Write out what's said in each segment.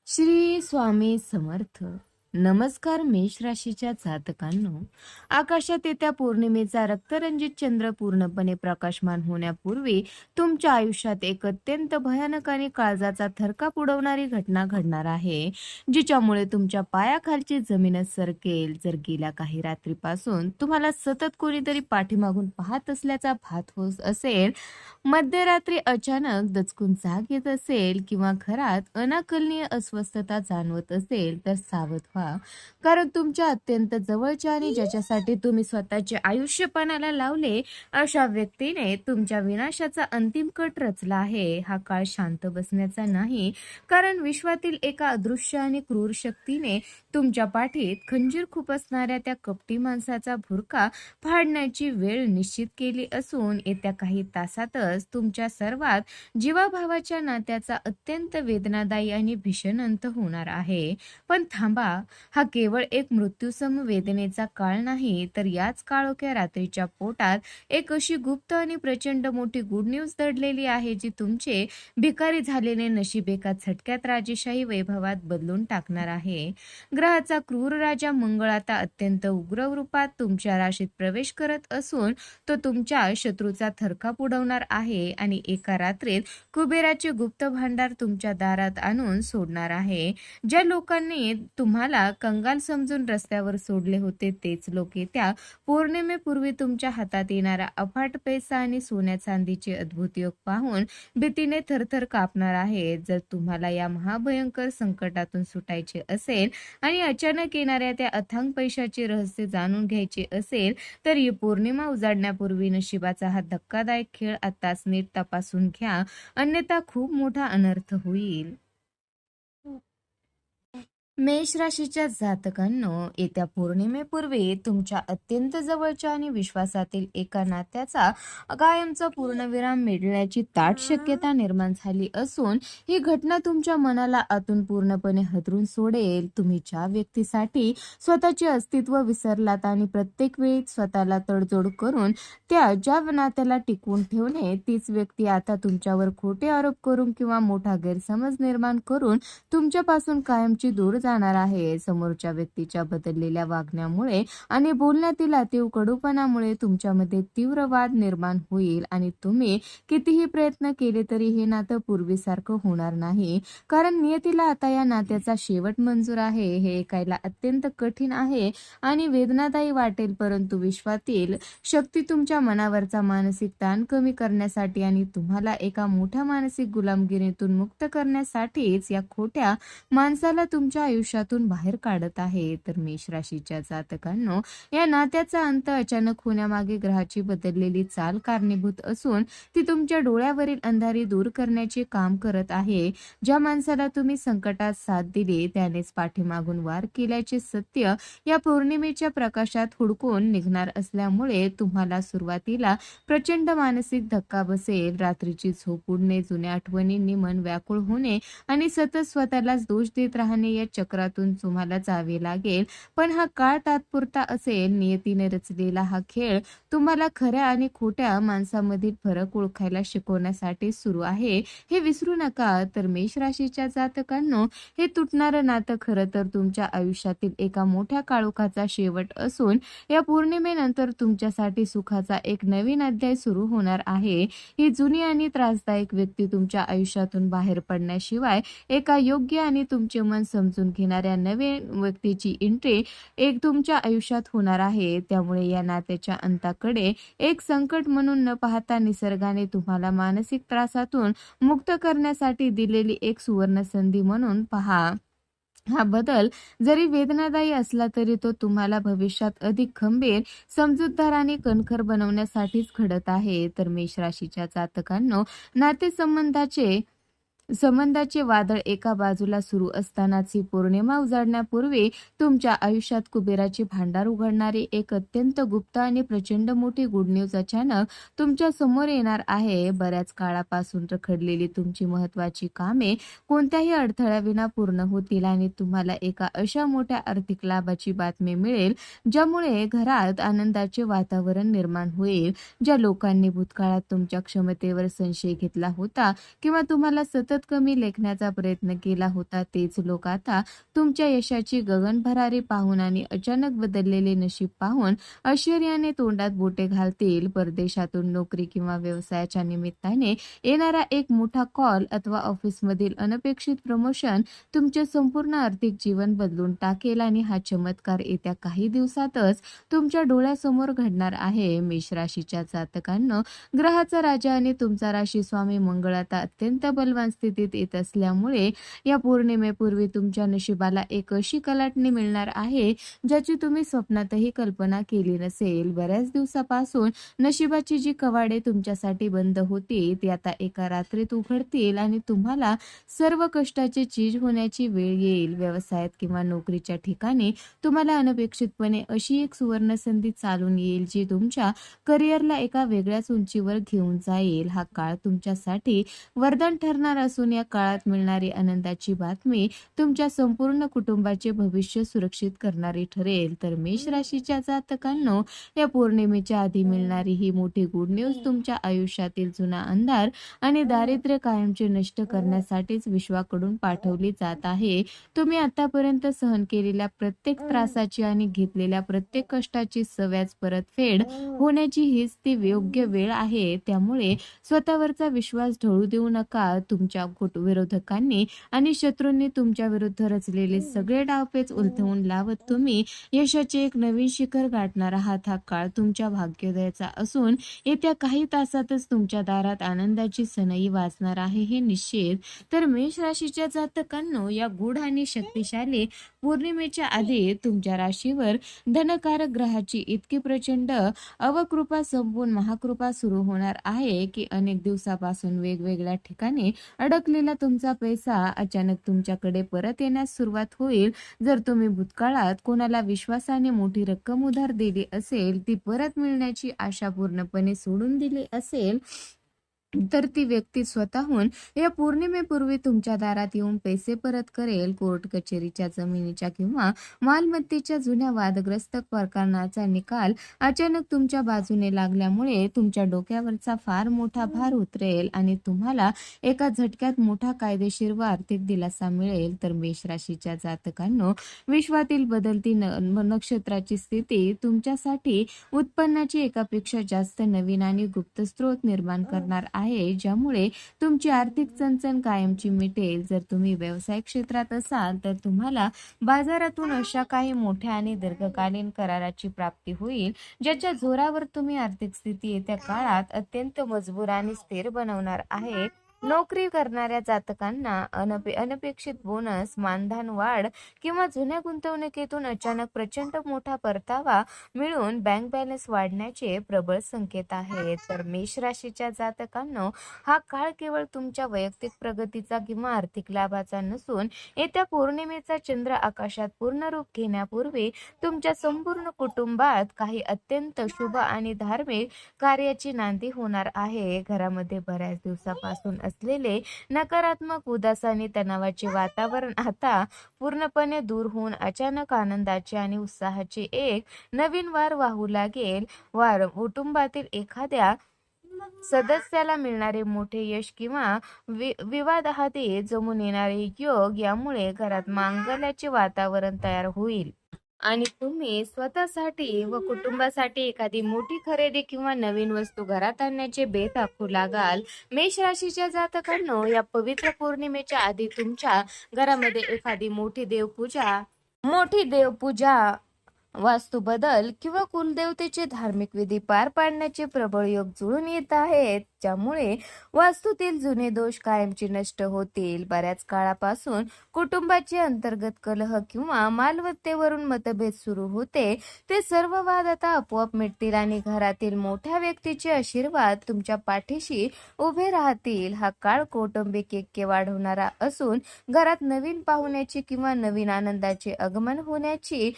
श्री स्वामी समर्थ. नमस्कार मेष राशीच्या जातकांनो, आकाशात येत्या पौर्णिमेचा रक्तरंजित चंद्र पूर्णपणे प्रकाशमान होण्यापूर्वी तुमच्या आयुष्यात एक अत्यंत भयानक आणि काळजाचा थरकाप उडवणारी घटना घडणार आहे, जिच्यामुळे तुमच्या पायाखालची जमीनच सरकेल. जर गेल्या काही रात्रीपासून तुम्हाला सतत कोणीतरी पाठीमागून पाहत असल्याचा भात होत असेल, मध्यरात्री अचानक दचकून जाग येत असेल किंवा घरात अनाकलनीय अस्वस्थता जाणवत असेल, तर सावध व्हा. कारण तुमच्या अत्यंत जवळच्या आणि ज्याच्यासाठी तुम्ही स्वतःचे आयुष्य पणाला लावले, अशा व्यक्तीने तुमच्या विनाशाचा अंतिम कट रचला आहे. हा काळ शांत बसण्याचा नाही, कारण विश्वातील एका अदृश्य आणि क्रूर शक्तीने तुमच्या पाठीत खंजीर खुपसणाऱ्या त्या कपटी माणसाचा भुरका फाडण्याची वेळ निश्चित केली असून, येत्या काही तासातच तुमच्या सर्वात जीवाभावाच्या नात्याचा अत्यंत वेदनादायी आणि भीषण अंत होणार आहे. पण थांबा, हा केवळ एक मृत्यूसम वेदनेचा काळ नाही, तर याच काळोख्या रात्रीच्या पोटात एक अशी गुप्त आणि प्रचंड मोठी गुड न्यूज दडलेली आहे, जी तुमचे भिकारी झालेले नशीब एका झटक्यात राजेशाही वैभवात बदलून टाकणार आहे. ग्रहाचा क्रूर राजा मंगळ आता अत्यंत उग्र रूपात तुमच्या राशीत प्रवेश करत असून, तो तुमच्या शत्रूचा थरकाप उडवणार आहे आणि एका रात्रीत कुबेराचे गुप्त भांडार तुमच्या दारात आणून सोडणार आहे. ज्या लोकांनी तुम्हाला कंगाल समजून रस्त्यावर सोडले होते, तेच लोक येत्या पौर्णिमेपूर्वी तुमच्या हातात येणारा अफाट पैसा आणि सोन्या चांदीचे अद्भुत योग पाहून भीतीने थरथर कापणार आहेत. जर तुम्हाला या महाभयंकर संकटातून सुटायचे असेल आणि अचानक येणाऱ्या त्या अथांग पैशाचे रहस्य जाणून घ्यायचे असेल, तर ही पौर्णिमा उजाडण्यापूर्वी नशिबाचा हा धक्कादायक खेळ आताच नीट तपासून घ्या, अन्यथा खूप मोठा अनर्थ होईल. मेष राशीच्या जातकांनो, येत्या पौर्णिमेपूर्वी तुमच्या अत्यंत जवळच्या आणि विश्वासातील एका नात्याचा कायमचा पूर्णविराम मिळण्याची दाट शक्यता निर्माण झाली असून, ही घटना तुमच्या मनाला आतून पूर्णपणे हादरून सोडेल. तुम्ही ज्या व्यक्तीसाठी स्वतःचे अस्तित्व विसरलात आणि प्रत्येक वेळी स्वतःला तडजोड करून ज्या नात्याला टिकवून ठेवणे, तीच व्यक्ती आता तुमच्यावर खोटे आरोप करून किंवा मोठा गैरसमज निर्माण करून तुमच्यापासून कायमची दूर जाणार आहे. समोरच्या व्यक्तीच्या बदललेल्या वागण्यामुळे आणि बोलण्यातील अतीव कडूपणामुळे तुमच्यामध्ये तीव्र वाद निर्माण होईल आणि तुम्ही कितीही प्रयत्न केले तरी हे नातं पूर्वीसारखं होणार नाही, कारण नियतीला आता या नात्याचा शेवट मंजूर आहे. हे ऐकायला अत्यंत कठीण आहे आणि वेदनादायी वाटेल, परंतु विश्वातील शक्ती तुमच्या मनावरचा मानसिक ताण कमी करण्यासाठी आणि तुम्हाला एका मोठ्या मानसिक गुलामगिरीतून मुक्त करण्यासाठीच या खोट्या माणसाला तुमच्या आयुष्यातून बाहेर काढत आहे. तर मेष राशीच्या जातकांनो, या नात्याचा अंत अचानक होण्यामागे ग्रहाची बदललेली चाल कारणीभूत असून, ती तुमच्या डोळ्यावरील अंधारी दूर करण्याचे काम करत आहे. ज्या माणसाला तुम्ही संकटात साथ दिली, त्यानेच पाठीमागून वार केल्याचे सत्य या पौर्णिमेच्या प्रकाशात हुडकून निघणार असल्यामुळे तुम्हाला सुरुवातीला प्रचंड मानसिक धक्का बसेल. रात्रीची झोप उडणे, जुन्या आठवणींनी मन व्याकुळ होणे आणि सतत स्वतःलाच दोष देत राहणे, या चक्रातून तुम्हाला जावे लागेल. पण हा काळ तात्पुरता असेल. नियतीने रचलेला हा खेळ तुम्हाला खऱ्या आणि खोट्या माणसामधील फरक ओळखायला शिकवण्यासाठी सुरू आहे, हे विसरू नका. तर मेष राशीच्या जातकांनो, हे तुटणारं नातं खरं तर तुमच्या आयुष्यातील एका मोठ्या काळोखाचा शेवट असून, या पौर्णिमेनंतर तुमच्यासाठी सुखाचा एक नवीन अध्याय सुरू होणार आहे. ही जुनी आणि त्रासदायक व्यक्ती तुमच्या आयुष्यातून बाहेर पडण्याशिवाय एका योग्य आणि तुमचे मन समजून घेणाऱ्या नवीन व्यक्तीची एंट्री एक तुमच्या आयुष्यात होणार आहे. त्यामुळे या नात्याच्या अंताकडे एक संकट म्हणून न पाहता निसर्गाने तुम्हाला मानसिक त्रासातून मुक्त करण्यासाठी दिलेली एक सुवर्ण संधी म्हणून पहा. हा बदल जरी वेदनादायी असला तरी तो तुम्हाला भविष्यात अधिक खंबीर, समजूतदार आणि कणखर बनवण्यासाठीच घडत आहे. तर मेष राशीच्या जातकांनो, संबंधाचे वादळ एका बाजूला सुरू असतानाच ही पौर्णिमा उजाडण्यापूर्वी तुमच्या आयुष्यात कुबेराचे भांडार उघडणारी एक अत्यंत गुप्त आणि प्रचंड मोठी गुड न्यूज अचानक तुमच्या समोर येणार आहे. बऱ्याच काळापासून रखडलेली तुमची महत्वाची कामे कोणत्याही अडथळ्याविना पूर्ण होतील आणि तुम्हाला एका अशा मोठ्या आर्थिक लाभाची बातमी मिळेल, ज्यामुळे घरात आनंदाचे वातावरण निर्माण होईल. ज्या लोकांनी भूतकाळात तुमच्या क्षमतेवर संशय घेतला होता किंवा तुम्हाला सतत सतत कमी लेखण्याचा प्रयत्न केला होता तेच लोक आता तुमच्या यशाची गगनभरारी पाहून आणि अचानक बदललेले नशीब पाहून आश्चर्याने तोंडात बोटे घालतील. परदेशातून नोकरी किंवा व्यवसायाच्या निमित्ताने येणारा एक मोठा कॉल अथवा ऑफिसमधील अनपेक्षित प्रमोशन तुमचे संपूर्ण आर्थिक जीवन बदलून टाकेल आणि हा चमत्कार येत्या काही दिवसातच तुमच्या डोळ्यासमोर घडणार आहे. मेष राशीच्या जातकांनो, ग्रहाचा राजा आणि तुमचा राशी स्वामी मंगळ आता अत्यंत बलवान स्थितीत येत असल्यामुळे या पौर्णिमेपूर्वी तुमच्या नशिबाला एक अशी कलाटणी मिळणार आहे ज्याची तुम्ही स्वप्नातही कल्पना केली नसेल. बऱ्याच दिवसापासून नशिबाची जी कवाडे तुमच्यासाठी बंद होती ती आता एका रात्रीत उघडतील आणि तुम्हाला सर्व कष्टाची चीज होण्याची वेळ येईल. व्यवसायात किंवा नोकरीच्या ठिकाणी तुम्हाला अनपेक्षितपणे अशी एक सुवर्ण संधी चालून येईल जी तुमच्या करिअरला एका वेगळ्याच उंचीवर घेऊन जाईल. हा काळ तुमच्यासाठी वरदान ठरणार असून या काळात मिळणारी आनंदाची बातमी तुमच्या संपूर्ण कुटुंबाचे भविष्य सुरक्षित करणारी ठरेल. तर मेष राशीच्या जातकांनो, या पौर्णिमेच्या आधी मिळणारी ही मोठी गुड न्यूज तुमच्या आयुष्यातील जुना अंधार आणि दारिद्र्य कायमचे नष्ट करण्यासाठीच विश्वाकडून पाठवली जात आहे. तुम्ही आतापर्यंत सहन केलेल्या प्रत्येक त्रासाची आणि घेतलेल्या प्रत्येक कष्टाची सव्याज परतफेड होण्याची हीच ती योग्य वेळ आहे. त्यामुळे स्वतःवरचा विश्वास ढळू देऊ नका. तुमच्या विरोधकांनी आणि शत्रूंनी तुमच्या विरुद्ध रचलेले सगळे डावपेच उलथवून लावत तुम्ही यशाचे एक नवीन शिखर गाठणार आहात. हा काळ तुमच्या भाग्योदयाचा असून येत्या काही तासातच तुमच्या दारात आनंदाची सनई वाजणार आहे हे निश्चित. तर मेष राशीच्या जातकांनो, या गूढ आणि शक्तिशाली पौर्णिमेच्या आधी तुमच्या राशीवर धनकारक ग्रहाची इतकी प्रचंड अवकृपा संपून महाकृपा सुरू होणार आहे की अनेक दिवसापासून वेगवेगळ्या ठिकाणी अडकलेला तुमचा पैसा अचानक तुमच्याकडे परत येण्यास सुरुवात होईल. जर तुम्ही भूतकाळात कोणाला विश्वासाने मोठी रक्कम उधार दिली असेल, ती परत मिळण्याची आशा पूर्णपणे सोडून दिली असेल, तर ती व्यक्ती स्वतःहून या पौर्णिमेपूर्वी तुमच्या दारात येऊन पैसे परत करेल. कोर्ट कचेरीच्या जमिनीच्या किंवा मालमत्तेच्या जुन्या वादग्रस्त प्रकरणाचा निकाल अचानक तुमच्या बाजूने लागल्यामुळे तुमच्या डोक्यावरचा फार मोठा भार उतरेल आणि तुम्हाला एका झटक्यात मोठा कायदेशीर व आर्थिक दिलासा मिळेल. तर मेष राशीच्या जातकांनो, विश्वातील बदलती नक्षत्राची स्थिती तुमच्यासाठी उत्पन्नाची एकापेक्षा जास्त नवीन आणि गुप्त स्रोत निर्माण करणार आहे, ज्यामुळे तुमची आर्थिक चणचण कायमची मिटेल. जर तुम्ही व्यवसाय क्षेत्रात असाल तर तुम्हाला बाजारातून अशा काही मोठ्या आणि दीर्घकालीन कराराची प्राप्ती होईल ज्याच्या जोरावर तुम्ही आर्थिक स्थिती येत्या काळात अत्यंत मजबूत आणि स्थिर बनवणार आहे. नोकरी करणाऱ्या जातकांना अनपेक्षित बोनस, मानधन वाढ किंवा जुन्या गुंतवणुकीतून अचानक प्रचंड मोठा परतावा मिळून बँक बॅलन्स वाढण्याचे प्रबळ संकेत आहेत. तर मेष राशीच्या जातकांनो, हा काळ केवळ तुमच्या वैयक्तिक प्रगतीचा किंवा आर्थिक लाभाचा नसून येत्या पौर्णिमेचा चंद्र आकाशात पूर्ण रूप घेण्यापूर्वी तुमच्या संपूर्ण कुटुंबात काही अत्यंत शुभ आणि धार्मिक कार्याची नांदी होणार आहे. घरामध्ये बऱ्याच दिवसापासून असलेले नकारात्मक, उदास आणि तणावाचे वातावरण आता पूर्णपणे दूर होऊन अचानक आनंदाचे आणि उत्साहाचे एक नवीन वार वाहू लागेल. कुटुंबातील एखाद्या सदस्याला मिळणारे मोठे यश किंवा विवादाआधी जमून येणारे योग यामुळे घरात मांगल्याचे वातावरण तयार होईल आणि तुम्ही स्वतःसाठी व कुटुंबासाठी एखादी मोठी खरेदी किंवा नवीन वस्तू घरात आणण्याचे बेत आखू लागाल. मेष राशीच्या जातकांनो, या पवित्र पौर्णिमेच्या आधी तुमच्या घरामध्ये एखादी मोठी देवपूजा, वास्तू बदल किंवा कुलदेवतेचे धार्मिक विधी पार पाडण्याचे प्रबळ योग जुळून येत आहेत, ज्यामुळे वास्तूतील जुने दोष कायमचे नष्ट होतील. बऱ्याच काळापासून कुटुंबाचे अंतर्गत कलह किंवा मालमत्तेवरून मतभेद सुरू होते, ते सर्व वाद आता आपोआप मिटतील आणि घरातील मोठ्या व्यक्तीचे आशीर्वाद तुमच्या पाठीशी उभे राहतील. हा काळ कौटुंबिक ऐक्य वाढवणारा असून घरात नवीन पाहुण्याची किंवा नवीन आनंदाचे आगमन होण्याची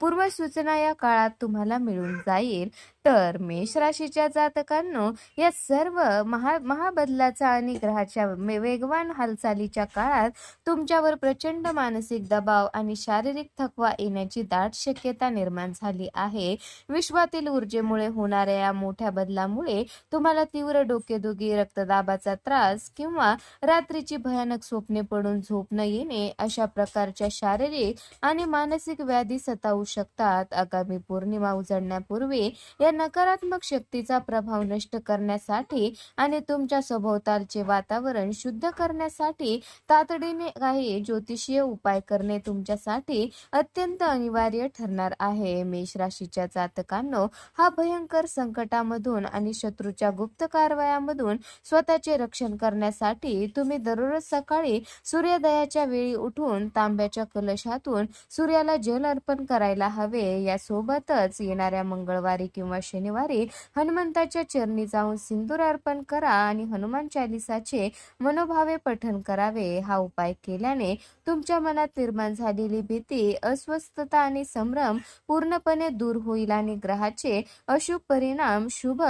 पूर्वसूचना या काळात तुम्हाला मिळून जाईल. तर मेष राशीच्या जातकांनो, या सर्व महाबदलाचा आणि ग्रहाच्या वेगवान हालचालीच्या काळात तुमच्यावर प्रचंड मानसिक दबाव आणि शारीरिक थकवा येण्याची दाट शक्यता निर्माण झाली आहे. विश्वातील ऊर्जेमुळे होणाऱ्या या मोठ्या बदलामुळे तुम्हाला तीव्र डोकेदुखी, रक्तदाबाचा त्रास किंवा रात्रीची भयानक स्वप्ने पडून झोप न येणे अशा प्रकारच्या शारीरिक आणि मानसिक व्याधी सतावू शकतात. आगामी पौर्णिमा उजळण्यापूर्वी या नकारात्मक शक्तीचा प्रभाव नष्ट करण्यासाठी आणि तुमच्या सभोवतालचे वातावरण शुद्ध करण्यासाठी तातडीने काही ज्योतिषीय उपाय करणे तुमच्यासाठी अत्यंत अनिवार्य ठरणार आहे. मेष राशीच्या जातकांनो, हा भयंकर संकटामधून आणि शत्रूच्या गुप्त कारवायामधून स्वतःचे रक्षण करण्यासाठी तुम्ही दररोज सकाळी सूर्योदयाच्या वेळी उठून तांब्याच्या कलशातून सूर्याला जल अर्पण करायला हवे. यासोबतच येणाऱ्या मंगळवारी किंवा शनिवारी हनुमंताच्या चरणी जाऊन सिंदूर अर्पण करा आणि हनुमान चालिसाचे मनोभावे पठण करावे. हा उपाय केल्याने तुमच्या मनात निर्माण झालेली भीती, अस्वस्थता आणि संभ्रम पूर्णपणे दूर होईल आणि ग्रहाचे अशुभ परिणाम शुभ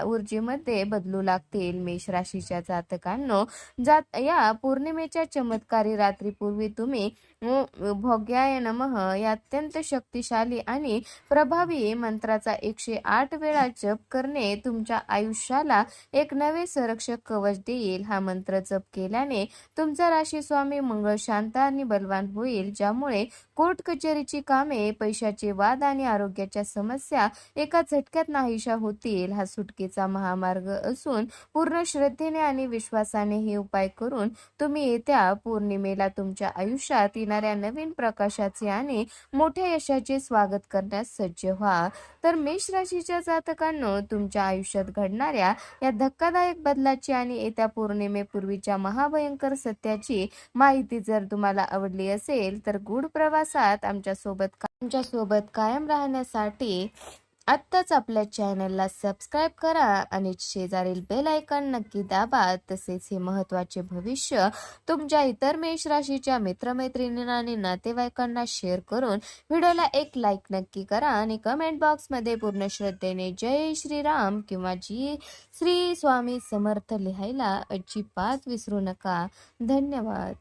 ऊर्जेमध्ये बदलू लागतील. मेष राशीच्या जातकांनो, या पौर्णिमेच्या चमत्कारी रात्रीपूर्वी तुम्ही भोग्याय नमः या अत्यंत शक्तिशाली आणि प्रभावी मंत्राचा 108 वेळा जप करणे तुमच्या आयुष्याला एक नवे संरक्षक कवच देईल. हा मंत्र जप केल्याने तुमचा राशी स्वामी मंगळ शांत आणि बलवान होईल, ज्यामुळे कोर्ट कचेरीची कामे, पैशाचे वाद आणि आरोग्याच्या समस्या एका झटक्यात नाहीशा होतील. हा सुटकेचा महामार्ग असून पूर्ण श्रद्धेने आणि विश्वासाने हे उपाय करून तुम्ही येत्या पौर्णिमेला तुमच्या आयुष्यात येणाऱ्या नवीन प्रकाशाचे आणि मोठ्या यशाचे स्वागत करण्यास सज्ज व्हा. तर मेष राशीच्या जातकांनो, तुमच्या आयुष्यात घडणाऱ्या या धक्कादायक बदलाची आणि येत्या पौर्णिमेपूर्वीच्या महाभयंकर सत्याची माहिती जर तुम्हाला आवडली असेल तर गूढ प्रवासात आमच्यासोबत कायम राहण्यासाठी आत्ताच आपल्या चॅनलला सबस्क्राईब करा आणि शेजारील बेल आयकॉन नक्की दाबा. तसेच हे महत्त्वाचे भविष्य तुमच्या इतर मेष राशीच्या मित्रमैत्रिणींना आणि नातेवाईकांना शेअर करून व्हिडिओला एक लाईक नक्की करा आणि कमेंट बॉक्समध्ये पूर्ण श्रद्धेने जय श्रीराम किंवा श्री स्वामी समर्थ लिहायला अजिबात विसरू नका. धन्यवाद.